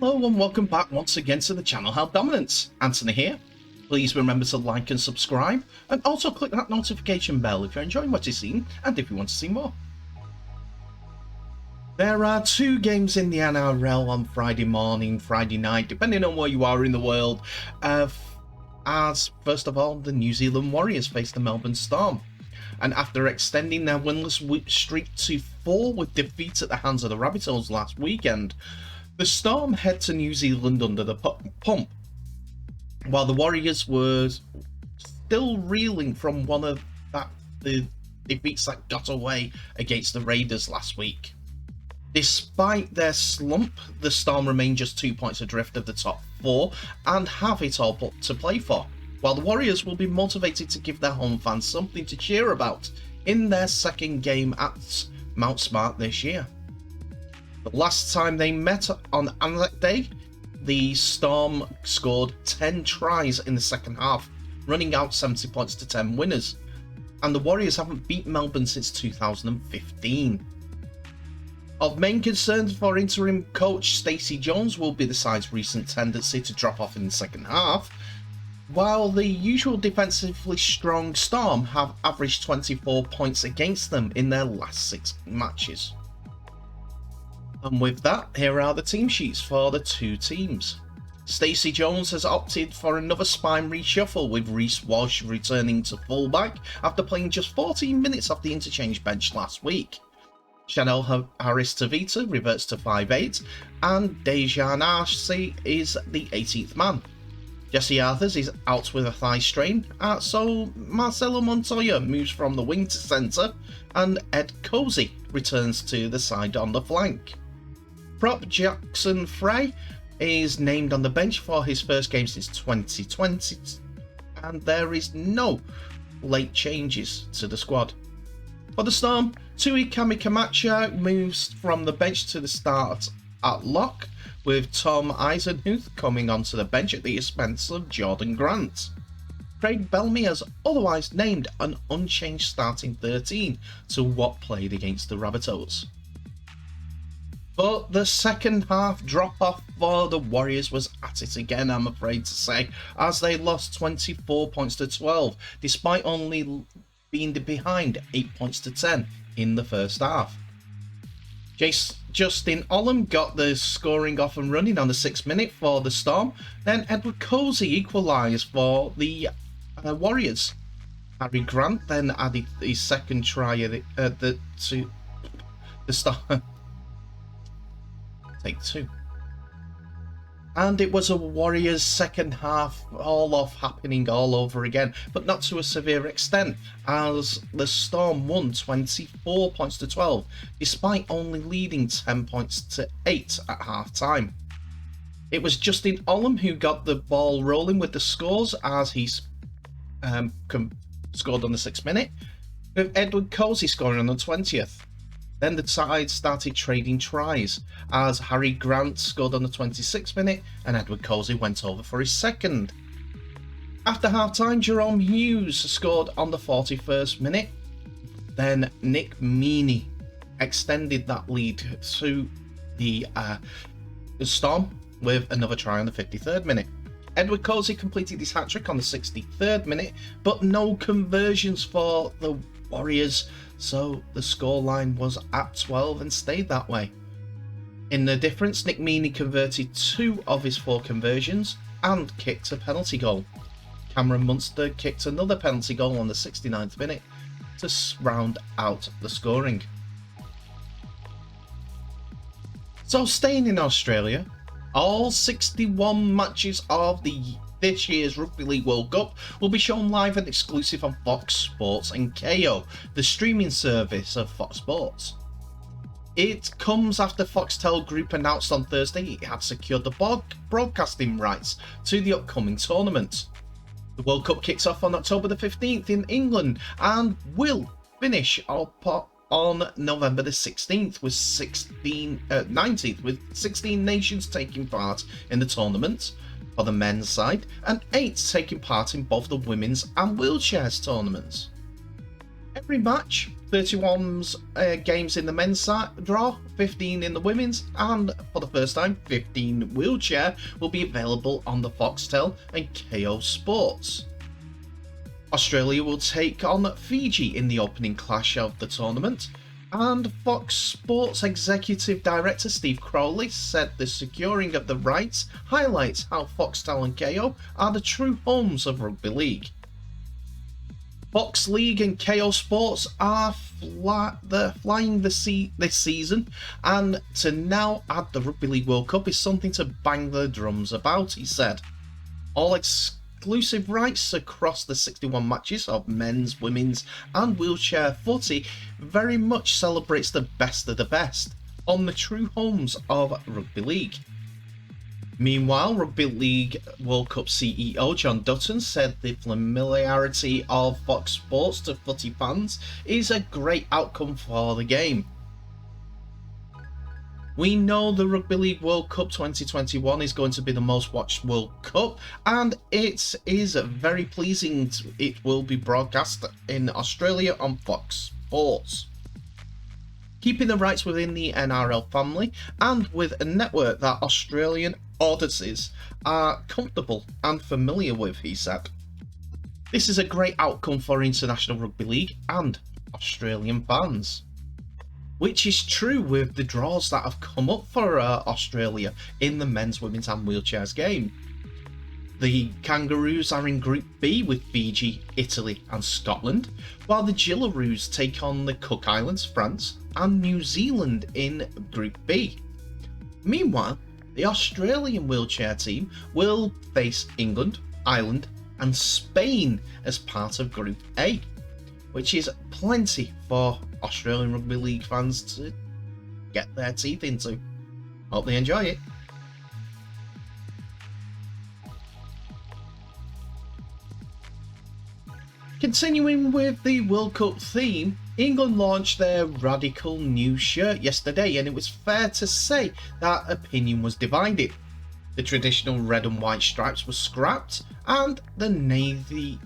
Hello and welcome back once again to the channel How Dominance. Anthony here. Please remember to like and subscribe, and also click that notification bell if you're enjoying what you're seeing and if you want to see more. There are two games in the NRL on Friday morning, Friday night, depending on where you are in the world. As first of all, the New Zealand Warriors face the Melbourne Storm. And after extending their winless streak to 4 with defeats at the hands of the Rabbitohs last weekend, the Storm head to New Zealand under the pump, while the Warriors were still reeling from one of the defeats that got away against the Raiders last week. Despite their slump, the Storm remain just 2 points adrift of the top 4 and have it all to play for, while the Warriors will be motivated to give their home fans something to cheer about in their second game at Mount Smart this year. The last time they met on that day, the Storm scored 10 tries in the second half, running out 70 points to 10 winners, and the Warriors haven't beat Melbourne since 2015. Of main concern for interim coach Stacey Jones will be the side's recent tendency to drop off in the second half, while the usual defensively strong Storm have averaged 24 points against them in their last 6 matches. And with that, here are the team sheets for the two teams. Stacey Jones has opted for another spine reshuffle, with Reece Walsh returning to fullback after playing just 14 minutes off the interchange bench last week. Chanel Harris-Tavita reverts to 5'8", and Dejan Arce is the 18th man. Jesse Arthurs is out with a thigh strain, so Marcelo Montoya moves from the wing to centre, and Ed Cozy returns to the side on the flank. Prop Jackson Frey is named on the bench for his first game since 2020, and there is no late changes to the squad. For the Storm, Tui Kamikamacha moves from the bench to the start at lock, with Tom Eisenhuth coming onto the bench at the expense of Jordan Grant. Craig Bellamy has otherwise named an unchanged starting 13 to what played against the Rabbitohs. But the second half drop-off for the Warriors was at it again, I'm afraid to say, as they lost 24 points to 12, despite only being behind 8 points to 10 in the first half. Justin Olam got the scoring off and running on the 6th minute for the Storm, then Edward Cozy equalised for the Warriors. Harry Grant then added his second try to the Storm. Take 2. And it was a Warriors second half all-off happening all over again, but not to a severe extent, as the Storm won 24 points to 12, despite only leading 10 points to 8 at half-time. It was Justin Olam who got the ball rolling with the scores, as he scored on the 6th minute, with Edward Cozy scoring on the 20th. Then the side started trading tries, as Harry Grant scored on the 26th minute and Edward Cozy went over for his second. After half-time, Jerome Hughes scored on the 41st minute. Then Nick Meaney extended that lead to the Storm with another try on the 53rd minute. Edward Cozy completed his hat-trick on the 63rd minute, but no conversions for the Warriors, so the scoreline was at 12 and stayed that way. In the difference, Nick Meaney converted 2 of his 4 conversions and kicked a penalty goal. Cameron Munster kicked another penalty goal on the 69th minute to round out the scoring. So staying in Australia, all 61 matches of this year's Rugby League World Cup will be shown live and exclusive on Fox Sports and KO, the streaming service of Fox Sports. It comes after Foxtel Group announced on Thursday it had secured the broadcasting rights to the upcoming tournament. The World Cup kicks off on October the 15th in England and will finish on November the 16th with 19th, with 16 nations taking part in the tournament for the men's side, and 8 taking part in both the women's and wheelchairs tournaments. Every match 31 games in the men's draw, 15 in the women's, and for the first time, 15 wheelchair will be available on the Foxtel and KO Sports. Australia will take on Fiji in the opening clash of the tournament, and Fox Sports Executive Director Steve Crowley said the securing of the rights highlights how Foxtel and KO are the true homes of rugby league. Fox League and KO Sports are flying this season, and to now add the Rugby League World Cup is something to bang the drums about, he said. All exclusive rights across the 61 matches of men's, women's and wheelchair footy very much celebrates the best of the best on the true homes of rugby league. Meanwhile, Rugby League World Cup CEO John Dutton said the familiarity of Fox Sports to footy fans is a great outcome for the game. We know the Rugby League World Cup 2021 is going to be the most watched World Cup, and it is very pleasing it will be broadcast in Australia on Fox Sports. Keeping the rights within the NRL family and with a network that Australian audiences are comfortable and familiar with, he said. This is a great outcome for International Rugby League and Australian fans. Which is true with the draws that have come up for Australia in the men's, women's and wheelchairs game. The Kangaroos are in Group B with Fiji, Italy and Scotland, while the Gillaroos take on the Cook Islands, France and New Zealand in Group B. Meanwhile, the Australian wheelchair team will face England, Ireland and Spain as part of Group A, which is plenty for Australian Rugby League fans to get their teeth into. Hope they enjoy it. Continuing with the World Cup theme, England launched their radical new shirt yesterday, and it was fair to say that opinion was divided. The traditional red and white stripes were scrapped, and the navy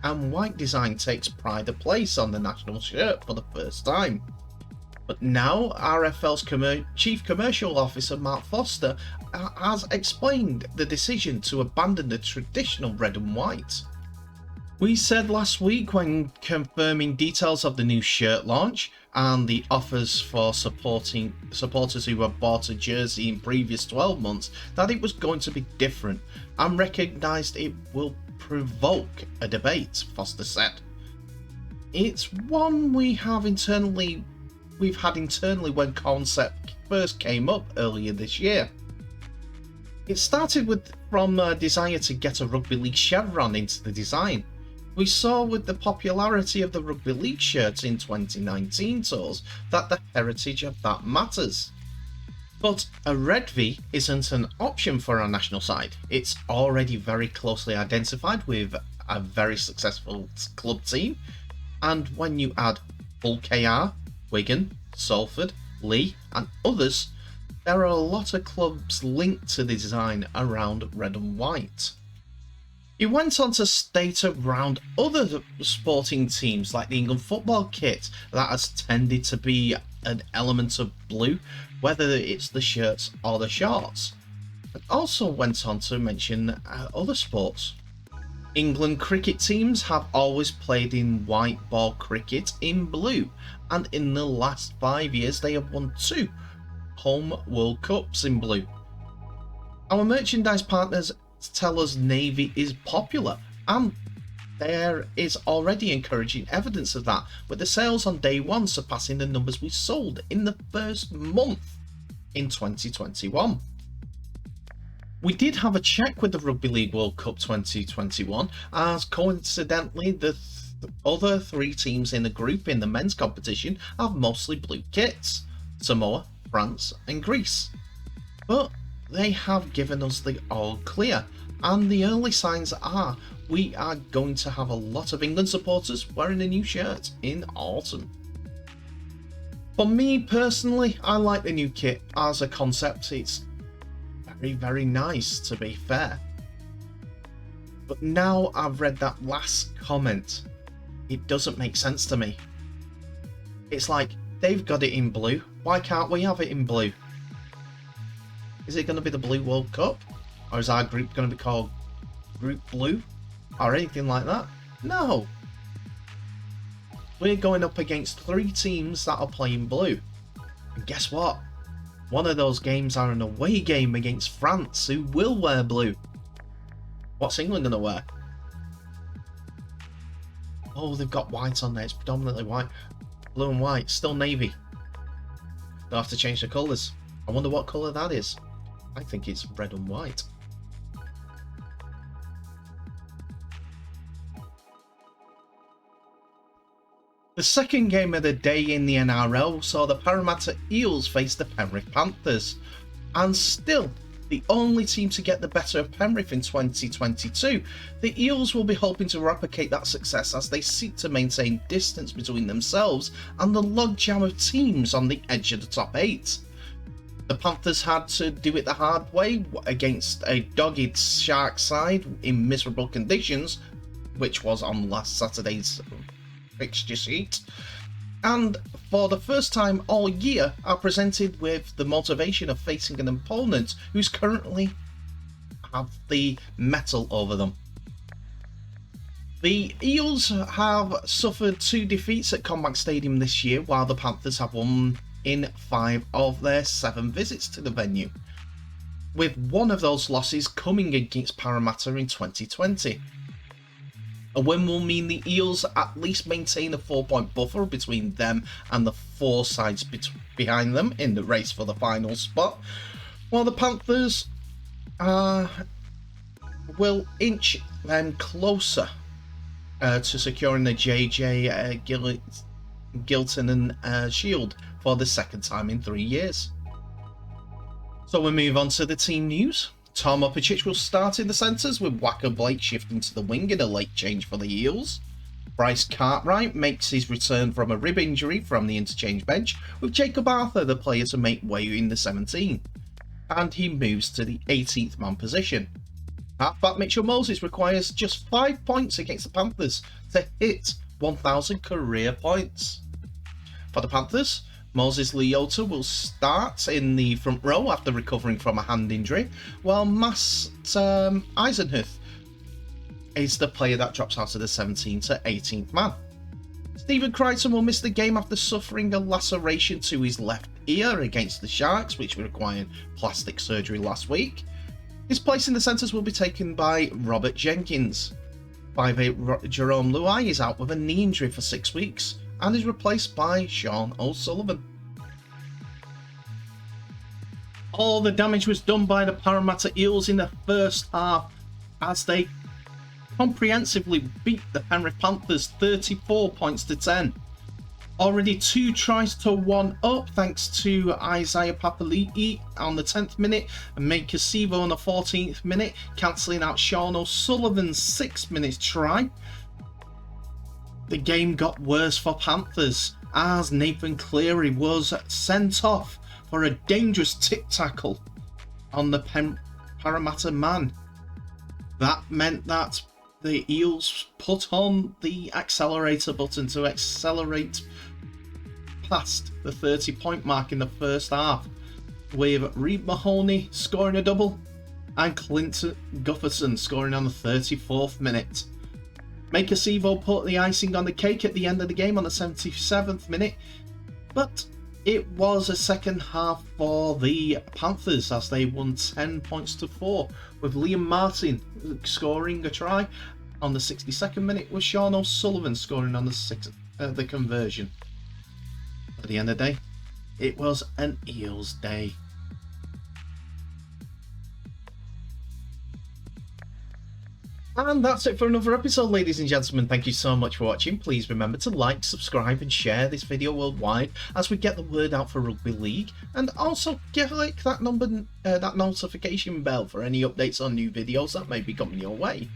and white design takes pride of place on the national shirt for the first time. But now RFL's Chief Commercial Officer Mark Foster has explained the decision to abandon the traditional red and white. We said last week when confirming details of the new shirt launch and the offers for supporters who have bought a jersey in previous 12 months that it was going to be different, and recognised it will provoke a debate, Foster said. It's one we've had internally when concept first came up earlier this year. It started from a desire to get a rugby league chevron into the design. We saw with the popularity of the rugby league shirts in 2019 tours that the heritage of that matters. But a red V isn't an option for our national side. It's already very closely identified with a very successful club team, and when you add Hull KR, Wigan, Salford, Leigh and others, there are a lot of clubs linked to the design around red and white. He went on to state around other sporting teams like the England football kit that has tended to be an element of blue, whether it's the shirts or the shorts. And also went on to mention other sports. England cricket teams have always played in white ball cricket in blue, and in the last 5 years they have won 2 home World Cups in blue. Our merchandise partners tell us navy is popular, and there is already encouraging evidence of that, with the sales on day one surpassing the numbers we sold in the first month in 2021. We did have a check with the Rugby League World Cup 2021, as coincidentally the other 3 teams in the group in the men's competition have mostly blue kits: Samoa, France and Greece. But they have given us the all clear, and the early signs are we are going to have a lot of England supporters wearing a new shirt in autumn. For me personally, I like the new kit as a concept. It's very nice, to be fair. But now I've read that last comment, it doesn't make sense to me. It's like, they've got it in blue. Why can't we have it in blue? Is it going to be the Blue World Cup? Or is our group going to be called Group Blue? Or anything like that? No. We're going up against 3 teams that are playing blue. And guess what? One of those games are an away game against France, who will wear blue. What's England going to wear? Oh, they've got white on there. It's predominantly white. Blue and white. Still navy. They'll have to change the colours. I wonder what colour that is. I think it's red and white. The second game of the day in the NRL saw the Parramatta Eels face the Penrith Panthers. And still, the only team to get the better of Penrith in 2022, the Eels will be hoping to replicate that success as they seek to maintain distance between themselves and the logjam of teams on the edge of the top 8. The Panthers had to do it the hard way against a dogged Shark side in miserable conditions, which was on last Saturday's fixture sheet, and for the first time all year are presented with the motivation of facing an opponent who's currently have the metal over them. The Eels have suffered 2 defeats at CommBank Stadium this year, while the Panthers have won in 5 of their 7 visits to the venue, with one of those losses coming against Parramatta in 2020. A win will mean the Eels at least maintain a 4-point buffer between them and the 4 sides behind them in the race for the final spot, while the Panthers will inch them closer to securing the JJ Gilton and Shield for the second time in 3 years. So we move on to the team news. Tom Opicic will start in the centres, with Wacker Blake shifting to the wing in a late change for the Eels. Bryce Cartwright makes his return from a rib injury from the interchange bench, with Jacob Arthur the player to make way in the 17. And he moves to the 18th man position. Halfback Mitchell Moses requires just 5 points against the Panthers to hit 1,000 career points. For the Panthers, Moses Leota will start in the front row after recovering from a hand injury, while Matt Eisenhuth is the player that drops out of the 17 to 18th man. Stephen Crichton will miss the game after suffering a laceration to his left ear against the Sharks, which required plastic surgery last week. His place in the centres will be taken by Robert Jenkins. 5'8" Jerome Luai is out with a knee injury for 6 weeks and is replaced by Sean O'Sullivan. All the damage was done by the Parramatta Eels in the first half as they comprehensively beat the Penrith Panthers 34 points to 10. Already 2 tries to 1 up thanks to Isaiah Papali'i on the 10th minute and Maker Sivo on the 14th minute, cancelling out Sean O'Sullivan's 6th minute try. The game got worse for Panthers as Nathan Cleary was sent off for a dangerous tip tackle on the Parramatta man. That meant that the Eels put on the accelerator button to accelerate past the 30-point mark in the first half, with Reid Mahoney scoring a double and Clinton Gufferson scoring on the 34th minute. Maker Sivo put the icing on the cake at the end of the game on the 77th minute, but it was a second half for the Panthers as they won 10 points to 4, with Liam Martin scoring a try on the 62nd minute, with Sean O'Sullivan scoring on the conversion. At the end of the day, it was an Eels day. And that's it for another episode, ladies and gentlemen. Thank you so much for watching. Please remember to like, subscribe and share this video worldwide as we get the word out for Rugby League, and also click that notification bell for any updates on new videos that may be coming your way.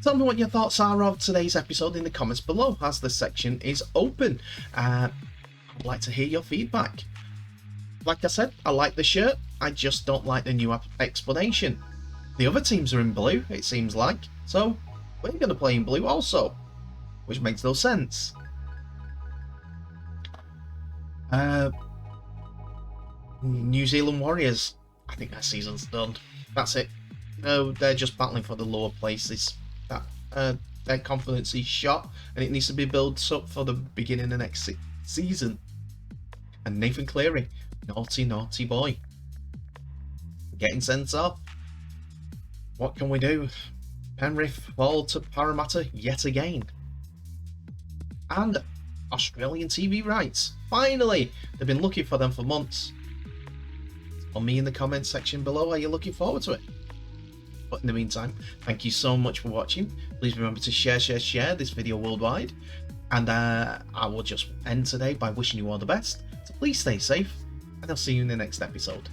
Tell me what your thoughts are of today's episode in the comments below, as the section is open. I'd like to hear your feedback. Like I said, I like the shirt, I just don't like the new explanation. The other teams are in blue, it seems like, so we're going to play in blue also, which makes no sense. New Zealand Warriors, I think their season's done. That's it. No, they're just battling for the lower places. That their confidence is shot, and it needs to be built up for the beginning of next season. And Nathan Cleary, naughty boy, getting sent off. What can we do? Penrith fall to Parramatta yet again. And Australian TV rights. Finally! They've been looking for them for months. Tell me in the comments section below, are you looking forward to it? But in the meantime, thank you so much for watching. Please remember to share this video worldwide. And I will just end today by wishing you all the best. So please stay safe, and I'll see you in the next episode.